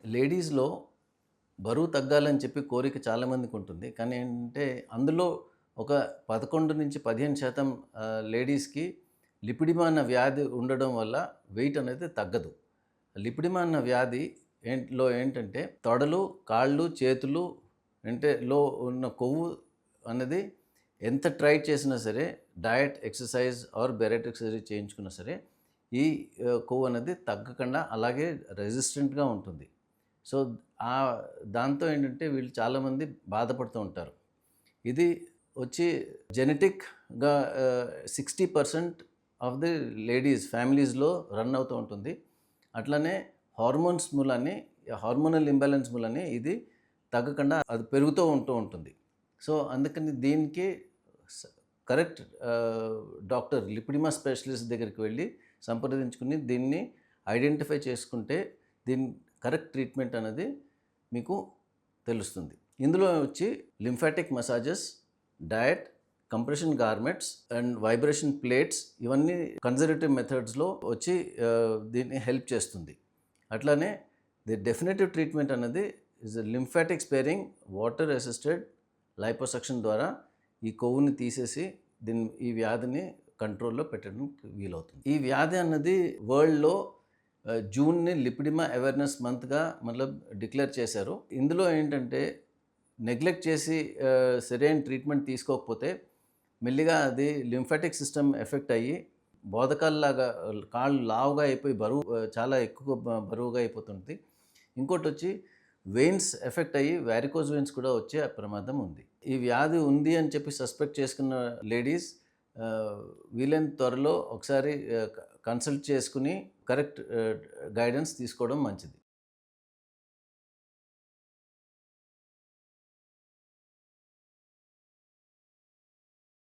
లేడీస్‌లో బరువు తగ్గాలని చెప్పి కోరిక చాలామందికి ఉంటుంది. కానీ ఏంటంటే అందులో ఒక 11-15% లేడీస్‌కి లిపిడిమా అన్న వ్యాధి ఉండడం వల్ల వెయిట్ అనేది తగ్గదు. లిపిడిమా అన్న వ్యాధి ఏంటంటే తొడలు, కాళ్ళు, చేతులు లో ఉన్న కొవ్వు అనేది ఎంత ట్రై చేసినా సరే diet, exercise or beret exercise చేయించుకున్నా సరే ఈ కొవ్వు అనేది తగ్గకుండా అలాగే రెసిస్టెంట్‌గా ఉంటుంది. సో, దాంతో ఏంటంటే వీళ్ళు చాలామంది బాధపడుతూ ఉంటారు. ఇది వచ్చి జెనెటిక్‌గా 60% ఆఫ్ ది లేడీస్ ఫ్యామిలీస్‌లో రన్ అవుతూ ఉంటుంది. అట్లనే హార్మోన్స్ మూలాన్ని హార్మోనల్ ఇంబాలెన్స్ మూలాన్ని ఇది తగ్గకుండా అది పెరుగుతూ ఉంటుంది. సో, అందుకని దీనికి స్ కరెక్ట్ డాక్టర్ లిపిడిమా స్పెషలిస్ట్ దగ్గరికి వెళ్ళి సంప్రదించుకుని దీన్ని ఐడెంటిఫై చేసుకుంటే దీని కరెక్ట్ ట్రీట్మెంట్ అనేది మీకు తెలుస్తుంది. ఇందులో వచ్చి lymphatic massages, diet, compression garments and vibration plates ఇవన్నీ కన్జర్వేటివ్ మెథడ్స్‌లో వచ్చి దీన్ని హెల్ప్ చేస్తుంది. అట్లానే ది డెఫినిటివ్ ట్రీట్మెంట్ అనేది is lymphatic sparing water assisted liposuction ద్వారా ఈ కొవ్వుని తీసేసి ఈ వ్యాధిని కంట్రోల్‌లో పెట్టడానికి వీలవుతుంది. ఈ వ్యాధి అన్నది వరల్డ్‌లో జూన్‌ని లిపిడిమా అవేర్‌నెస్ మంత్‌గా డిక్లేర్ చేశారు. ఇందులో ఏంటంటే నెగ్లెక్ట్ చేసి సరైన ట్రీట్మెంట్ తీసుకోకపోతే మెల్లిగా అది లింఫాటిక్ సిస్టమ్ ఎఫెక్ట్ అయ్యి బోదకాల్లాగా కాళ్ళు లావుగా అయిపోయి బరువు చాలా ఎక్కువ బరువుగా అయిపోతుంది. ఇంకోటొచ్చి వెయిన్స్ ఎఫెక్ట్ అయ్యి వారికోజ్ వెయిన్స్ కూడా వచ్చే ప్రమాదం ఉంది. ఈ వ్యాధి ఉంది అని చెప్పి సస్పెక్ట్ చేసుకున్న లేడీస్ వీలైనంత త్వరలో ఒకసారి కన్సల్ట్ చేసుకుని కరెక్ట్ గైడెన్స్ తీసుకోవడం మంచిది.